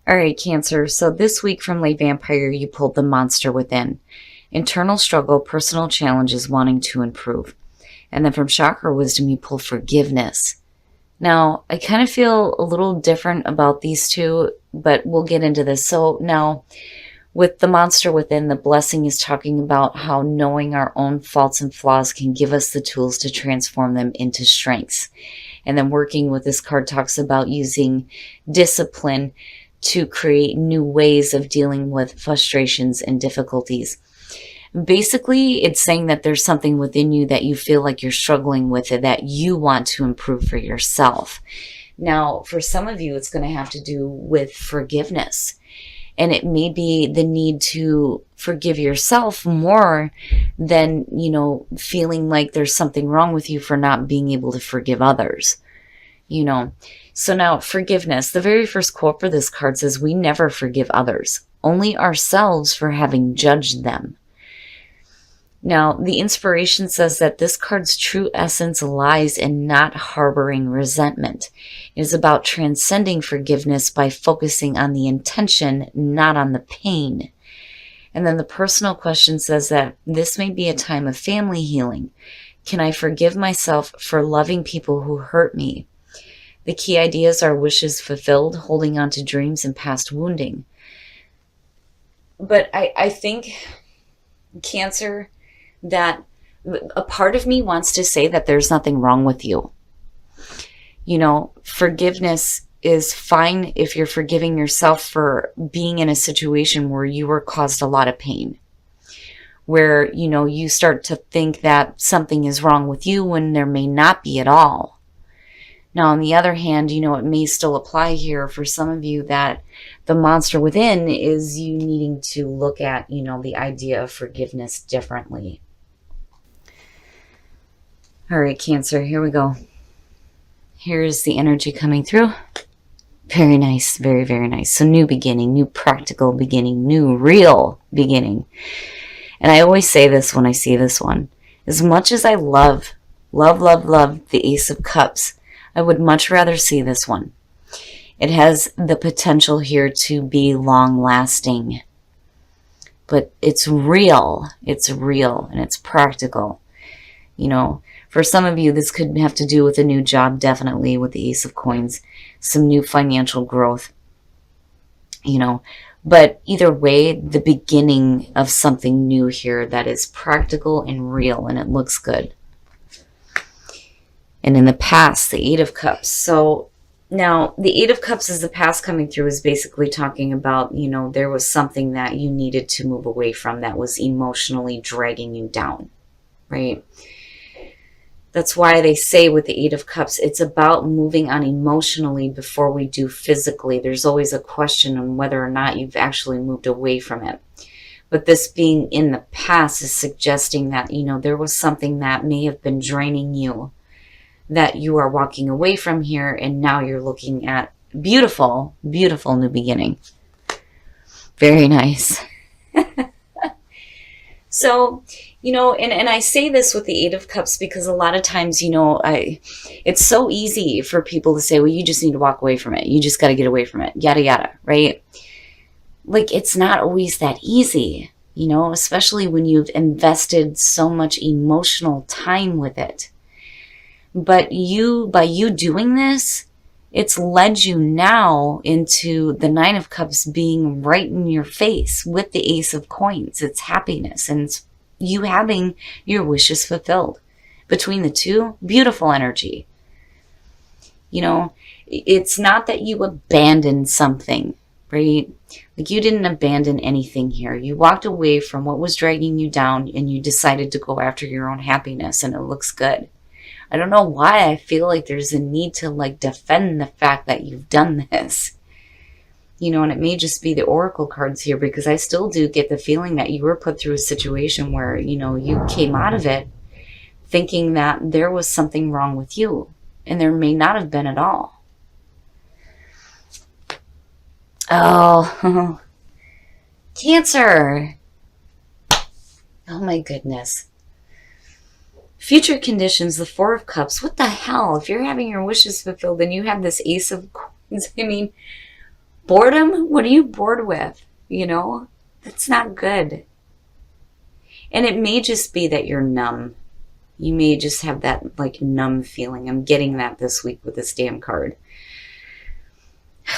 All right, Cancer. So this week from Late Vampire, you pulled the monster within. Internal struggle, personal challenges, wanting to improve. And then from Chakra Wisdom, you pulled forgiveness. Now, I kind of feel a little different about these two, but we'll get into this. So now, with the monster within, the blessing is talking about how knowing our own faults and flaws can give us the tools to transform them into strengths. And then working with this card talks about using discipline to create new ways of dealing with frustrations and difficulties. Basically, it's saying that there's something within you that you feel like you're struggling with it, that you want to improve for yourself. Now, for some of you, it's going to have to do with forgiveness. And it may be the need to forgive yourself more than, feeling like there's something wrong with you for not being able to forgive others. So now forgiveness, the very first quote for this card says, we never forgive others, only ourselves for having judged them. Now, the inspiration says that this card's true essence lies in not harboring resentment. It is about transcending forgiveness by focusing on the intention, not on the pain. And then the personal question says that this may be a time of family healing. Can I forgive myself for loving people who hurt me? The key ideas are wishes fulfilled, holding on to dreams, and past wounding. But I think, Cancer, that a part of me wants to say that there's nothing wrong with you. Forgiveness is fine if you're forgiving yourself for being in a situation where you were caused a lot of pain, where, you start to think that something is wrong with you when there may not be at all. Now, on the other hand, it may still apply here for some of you that the monster within is you needing to look at, the idea of forgiveness differently. All right, Cancer, here we go. Here's the energy coming through. Very nice, very, very nice. So new beginning, new practical beginning, new real beginning. And I always say this when I see this one. As much as I love the Ace of Cups, I would much rather see this one. It has the potential here to be long-lasting. But it's real, and it's practical. For some of you, this could have to do with a new job, definitely, with the Ace of Coins. Some new financial growth. But either way, the beginning of something new here that is practical and real, and it looks good. And in the past, the Eight of Cups. So now the Eight of Cups is the past coming through, is basically talking about, there was something that you needed to move away from that was emotionally dragging you down, right? That's why they say with the Eight of Cups, it's about moving on emotionally before we do physically. There's always a question on whether or not you've actually moved away from it. But this being in the past is suggesting that, there was something that may have been draining you, that you are walking away from here, and now you're looking at beautiful, beautiful new beginning. Very nice. So, and I say this with the Eight of Cups because a lot of times, it's so easy for people to say, well, you just need to walk away from it. You just got to get away from it, yada, yada, right? Like, it's not always that easy, especially when you've invested so much emotional time with it. But by you doing this, it's led you now into the Nine of Cups being right in your face with the Ace of Coins. It's happiness, and it's you having your wishes fulfilled. Between the two, beautiful energy. It's not that you abandoned something, right? Like, you didn't abandon anything here. You walked away from what was dragging you down, and you decided to go after your own happiness, and it looks good. I don't know why I feel like there's a need to defend the fact that you've done this. And it may just be the oracle cards here, because I still do get the feeling that you were put through a situation where, you came out of it thinking that there was something wrong with you, and there may not have been at all. Oh, Cancer. Oh my goodness. Future conditions, the Four of Cups. What the hell? If you're having your wishes fulfilled and you have this Ace of Coins, Boredom? What are you bored with? That's not good. And it may just be that you're numb. You may just have that like numb feeling. I'm getting that this week with this damn card.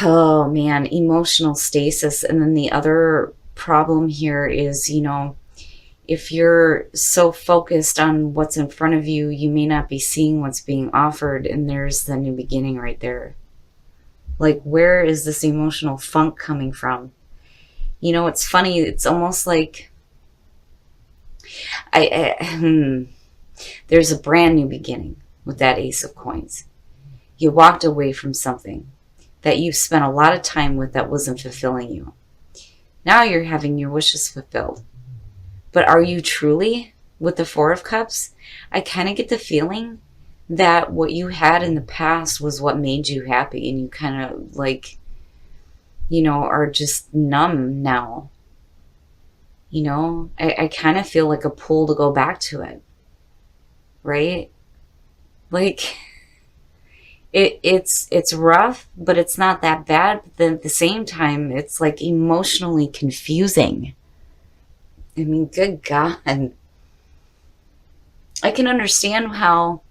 Oh man, emotional stasis. And then the other problem here is, if you're so focused on what's in front of you, you may not be seeing what's being offered. And there's the new beginning right there. Like, where is this emotional funk coming from? It's funny. It's almost like there's a brand new beginning with that Ace of Coins. You walked away from something that you spent a lot of time with that wasn't fulfilling you. Now you're having your wishes fulfilled. But are you truly with the Four of Cups? I kind of get the feeling that what you had in the past was what made you happy, and you kind of like, are just numb now. I kind of feel like a pull to go back to it. Right? Like, it's rough, but it's not that bad. But then at the same time, it's like emotionally confusing. I mean, good God. I can understand how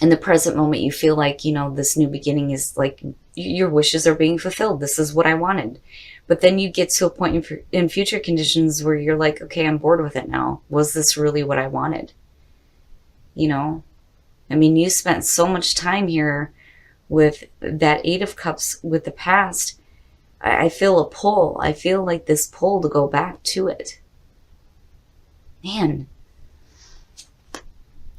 in the present moment you feel like, this new beginning is like your wishes are being fulfilled. This is what I wanted. But then you get to a point in future conditions where you're like, okay, I'm bored with it now. Was this really what I wanted? I mean, you spent so much time here with that Eight of Cups with the past. I feel a pull. I feel like this pull to go back to it. Man.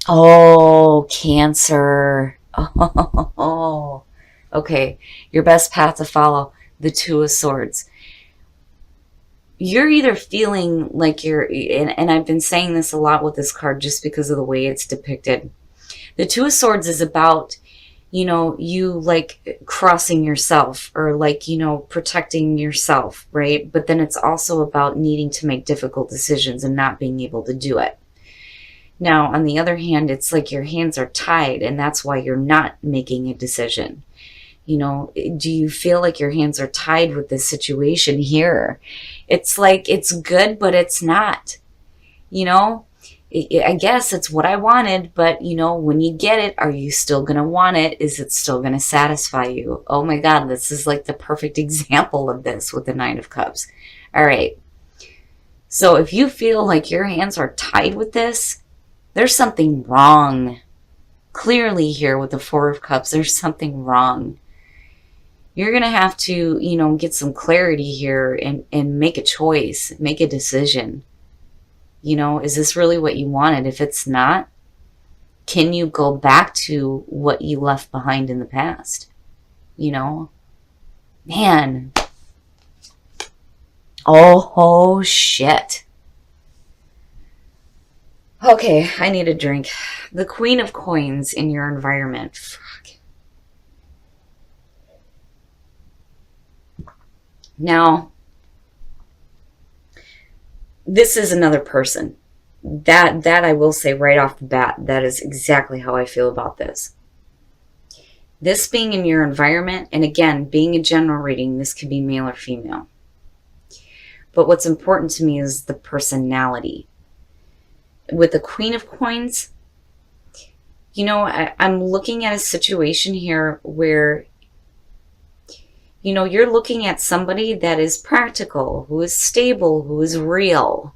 Oh, Cancer. Oh. Okay. Your best path to follow, the Two of Swords. You're either feeling like and I've been saying this a lot with this card just because of the way it's depicted. The Two of Swords is about, you like crossing yourself or like, protecting yourself, right? But then it's also about needing to make difficult decisions and not being able to do it. Now, on the other hand, it's like your hands are tied and that's why you're not making a decision. Do you feel like your hands are tied with this situation here? It's like it's good, but it's not. I guess it's what I wanted, but when you get it, are you still going to want it? Is it still going to satisfy you? Oh my God, this is like the perfect example of this with the Nine of Cups. All right. So if you feel like your hands are tied with this, there's something wrong. Clearly here with the Four of Cups, there's something wrong. You're going to have to, get some clarity here and make a choice, make a decision. Is this really what you wanted? If it's not, can you go back to what you left behind in the past? Man. Oh, shit. Okay, I need a drink. The Queen of Coins in your environment. Fuck. Now, this is another person. That I will say right off the bat, that is exactly how I feel about this. This being in your environment, and again, being a general reading, this could be male or female. But what's important to me is the personality. With the Queen of Coins, I'm looking at a situation here where, you're looking at somebody that is practical, who is stable, who is real.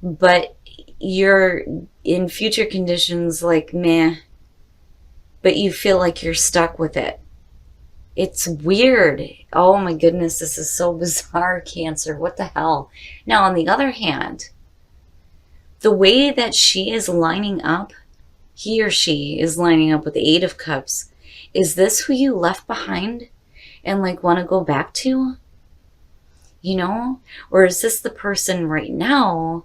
But you're in future conditions like, meh. But you feel like you're stuck with it. It's weird. Oh my goodness, this is so bizarre, Cancer. What the hell? Now, on the other hand, the way that she is lining up, he or she is lining up with the Eight of Cups, is this who you left behind and like want to go back to? Or is this the person right now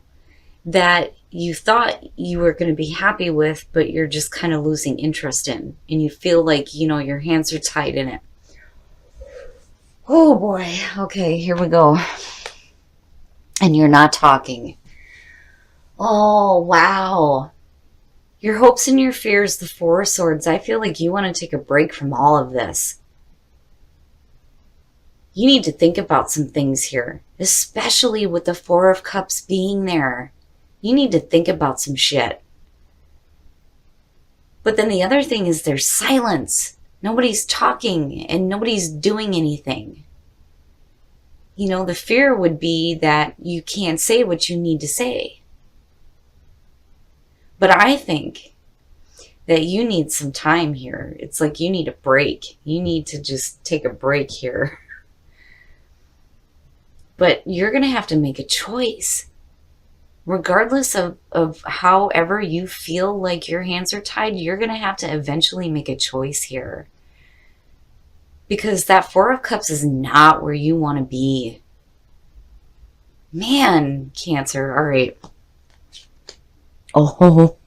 that you thought you were going to be happy with, but you're just kind of losing interest in, and you feel like, your hands are tied in it? Oh boy. Okay, here we go. And you're not talking. Oh, wow. Your hopes and your fears, the Four of Swords. I feel like you want to take a break from all of this. You need to think about some things here, especially with the Four of Cups being there. You need to think about some shit. But then the other thing is there's silence. Nobody's talking and nobody's doing anything. You know, the fear would be that you can't say what you need to say. But I think that you need some time here. It's like you need a break. You need to just take a break here. But you're going to have to make a choice. Regardless of however you feel like your hands are tied, you're going to have to eventually make a choice here. Because that Four of Cups is not where you want to be. Man, Cancer. All right. Oh,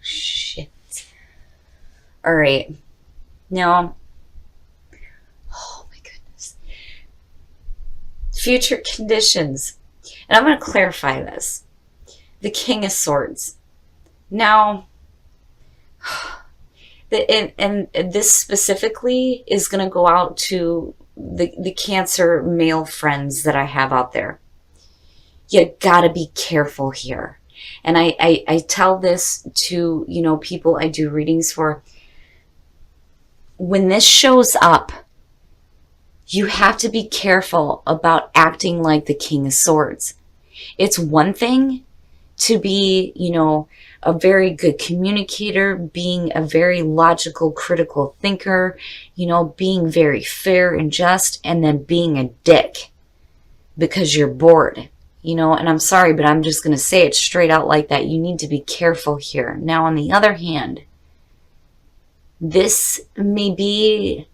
shit. All right. Now, oh my goodness. Future conditions. And I'm going to clarify this. The King of Swords. Now, and this specifically is going to go out to the Cancer male friends that I have out there. You got to be careful here. And I tell this to, you know, people I do readings for. When this shows up, you have to be careful about acting like the King of Swords. It's one thing to be, you know, a very good communicator, being a very logical, critical thinker, you know, being very fair and just, and then being a dick because you're bored, you know. And I'm sorry, but I'm just going to say it straight out like that. You need to be careful here. Now, on the other hand, this may be,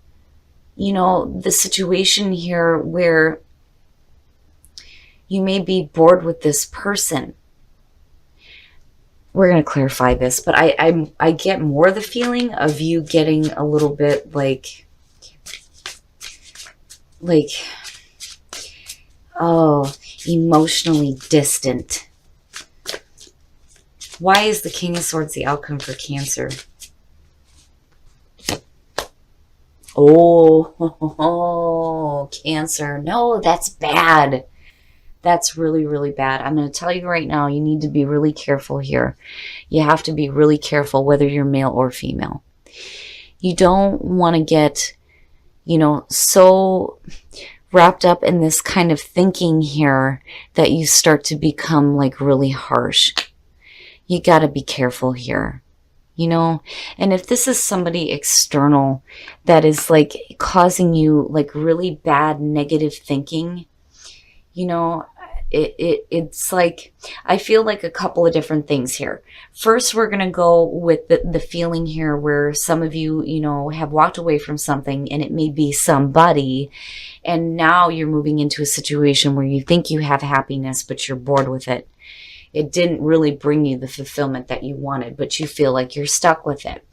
you know, the situation here where you may be bored with this person. We're going to clarify this, but I get more the feeling of you getting a little bit like, oh, emotionally distant. Why is the King of Swords the outcome for Cancer? Oh, Cancer. No, that's bad. That's really, really bad. I'm going to tell you right now, you need to be really careful here. You have to be really careful whether you're male or female. You don't want to get, you know, so wrapped up in this kind of thinking here that you start to become like really harsh. You got to be careful here. You know, and if this is somebody external that is like causing you like really bad negative thinking, you know, it's like, I feel like a couple of different things here. First, we're going to go with the feeling here where some of you, you know, have walked away from something and it may be somebody, and now you're moving into a situation where you think you have happiness, but you're bored with it. It didn't really bring you the fulfillment that you wanted, but you feel like you're stuck with it.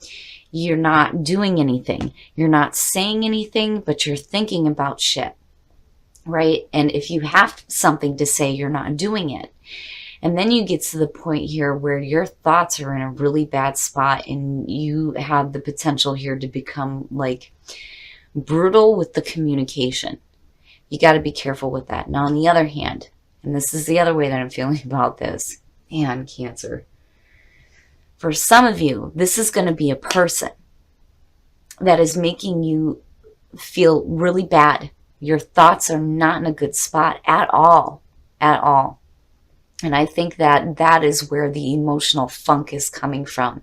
You're not doing anything. You're not saying anything, but you're thinking about shit, right? And if you have something to say, you're not doing it. And then you get to the point here where your thoughts are in a really bad spot and you have the potential here to become like brutal with the communication. You got to be careful with that. Now, on the other hand, and this is the other way that I'm feeling about this, man, Cancer. For some of you, this is going to be a person that is making you feel really bad. Your thoughts are not in a good spot at all, at all. And I think that that is where the emotional funk is coming from.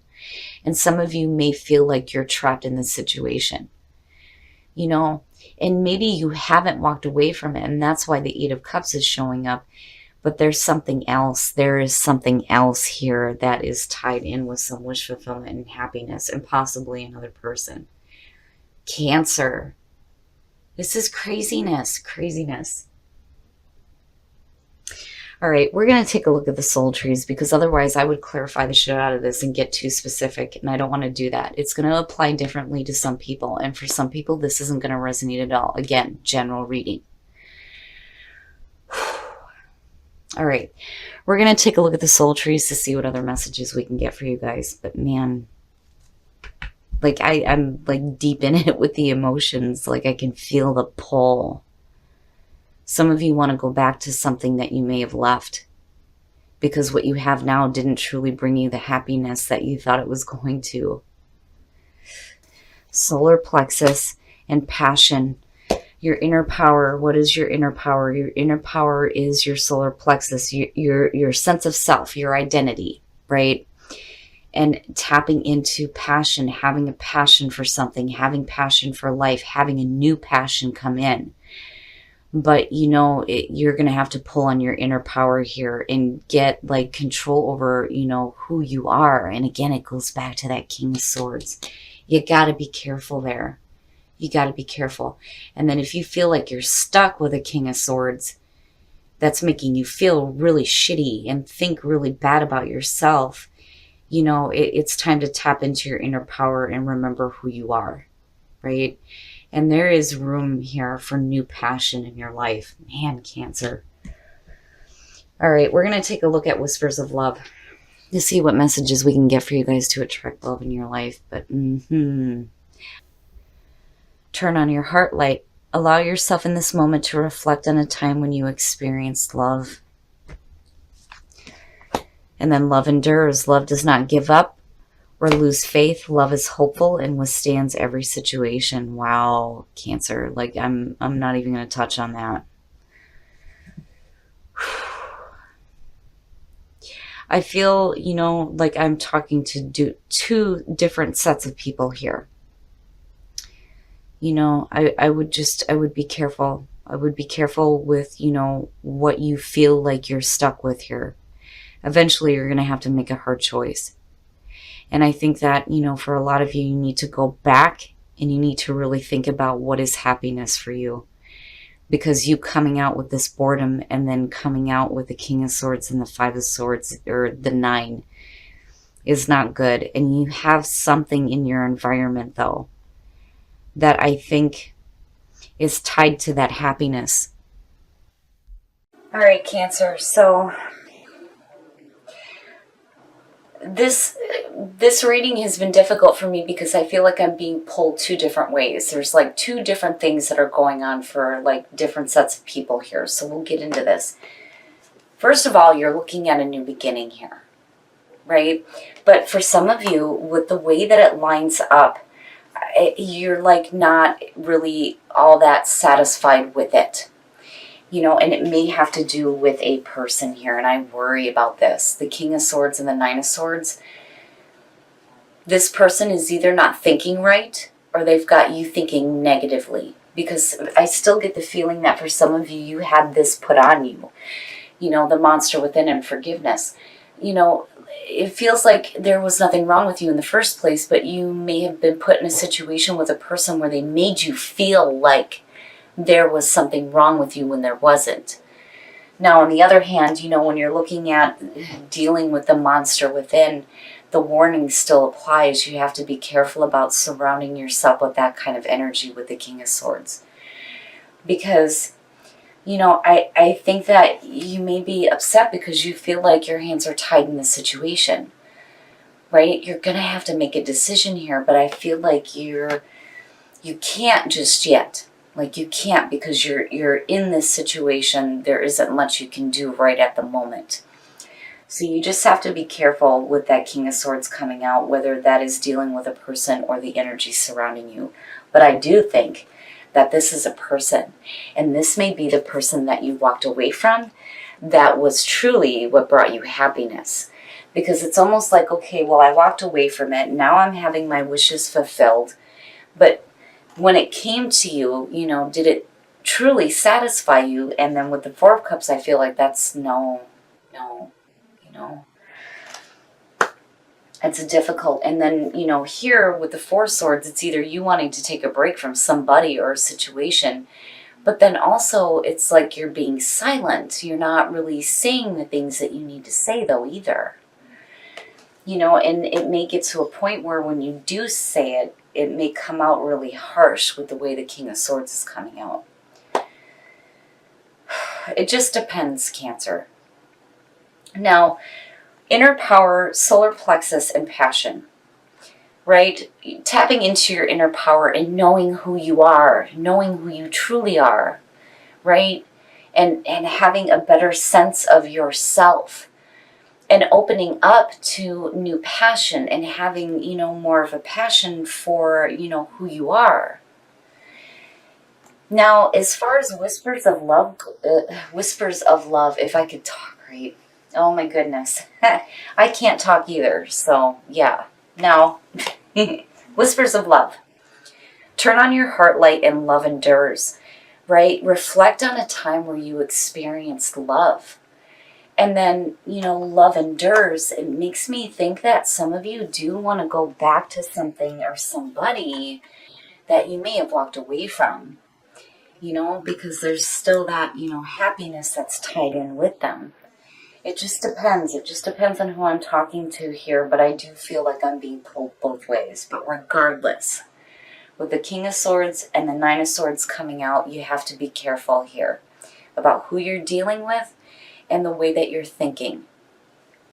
And some of you may feel like you're trapped in this situation, you know, and maybe you haven't walked away from it. And that's why the Eight of Cups is showing up. But there's something else. There is something else here that is tied in with some wish fulfillment and happiness and possibly another person. Cancer. This is craziness, craziness. All right, we're going to take a look at the soul trees because otherwise I would clarify the shit out of this and get too specific, and I don't want to do that. It's going to apply differently to some people, and for some people this isn't going to resonate at all. Again, general reading. All right, we're going to take a look at the soul trees to see what other messages we can get for you guys. But man, like I'm like deep in it with the emotions. Like I can feel the pull. Some of you want to go back to something that you may have left because what you have now didn't truly bring you the happiness that you thought it was going to. Solar plexus and passion. Your inner power. What is your inner power? Your inner power is your solar plexus, your sense of self, your identity, right? And tapping into passion, having a passion for something, having passion for life, having a new passion come in. But you're going to have to pull on your inner power here and get like control over, who you are. And again, it goes back to that King of Swords. You got to be careful there. You got to be careful. And then if you feel like you're stuck with a King of Swords, that's making you feel really shitty and think really bad about yourself, it's time to tap into your inner power and remember who you are, right? And there is room here for new passion in your life. Man, Cancer. All right, we're going to take a look at Whispers of Love to see what messages we can get for you guys to attract love in your life. But turn on your heart light. Allow yourself in this moment to reflect on a time when you experienced love. And then love endures. Love does not give up or lose faith. Love is hopeful and withstands every situation. Wow, Cancer. Like I'm not even going to touch on that. I feel, like I'm talking to two different sets of people here. I would be careful. I would be careful with, what you feel like you're stuck with here. Eventually, you're going to have to make a hard choice. And I think that, for a lot of you, you need to go back and you need to really think about what is happiness for you. Because you coming out with this boredom and then coming out with the King of Swords and the Five of Swords or the 9 is not good. And you have something in your environment, though, that I think is tied to that happiness. All right, Cancer. So this reading has been difficult for me because I feel like I'm being pulled two different ways. There's like two different things that are going on for like different sets of people here. So we'll get into this. First of all, you're looking at a new beginning here, right? But for some of you, with the way that it lines up, you're like not really all that satisfied with it. And it may have to do with a person here, and I worry about this. The King of Swords and the 9 of Swords. This person is either not thinking right, or they've got you thinking negatively. Because I still get the feeling that for some of you, you had this put on you. The monster within and forgiveness. It feels like there was nothing wrong with you in the first place, but you may have been put in a situation with a person where they made you feel like there was something wrong with you when there wasn't. Now, on the other hand, when you're looking at dealing with the monster within, the warning still applies. You have to be careful about surrounding yourself with that kind of energy with the King of Swords. Because, I think that you may be upset because you feel like your hands are tied in the situation, right? You're going to have to make a decision here, but I feel like you can't just yet. Like you can't because you're in this situation. There isn't much you can do right at the moment. So you just have to be careful with that King of Swords coming out, whether that is dealing with a person or the energy surrounding you. But I do think that this is a person, and this may be the person that you walked away from that was truly what brought you happiness. Because it's almost like, okay, well, I walked away from it. Now I'm having my wishes fulfilled. But when it came to you, did it truly satisfy you? And then with the Four of Cups, I feel like that's no. It's difficult. And then, here with the Four of Swords, it's either you wanting to take a break from somebody or a situation, but then also it's like you're being silent. You're not really saying the things that you need to say, though, either. And it may get to a point where when you do say it, it may come out really harsh with the way the King of Swords is coming out. It just depends, Cancer. Now, inner power, solar plexus, and passion, right? Tapping into your inner power and knowing who you are, knowing who you truly are, right? and having a better sense of yourself, and opening up to new passion, and having, more of a passion for, who you are. Now, as far as whispers of love, if I could talk right, oh my goodness, I can't talk either. So yeah, now, whispers of love. Turn on your heart light and love endures, right? Reflect on a time where you experienced love. And then, love endures. It makes me think that some of you do want to go back to something or somebody that you may have walked away from, because there's still that, happiness that's tied in with them. It just depends. It just depends on who I'm talking to here, but I do feel like I'm being pulled both ways. But regardless, with the King of Swords and the Nine of Swords coming out, you have to be careful here about who you're dealing with and the way that you're thinking.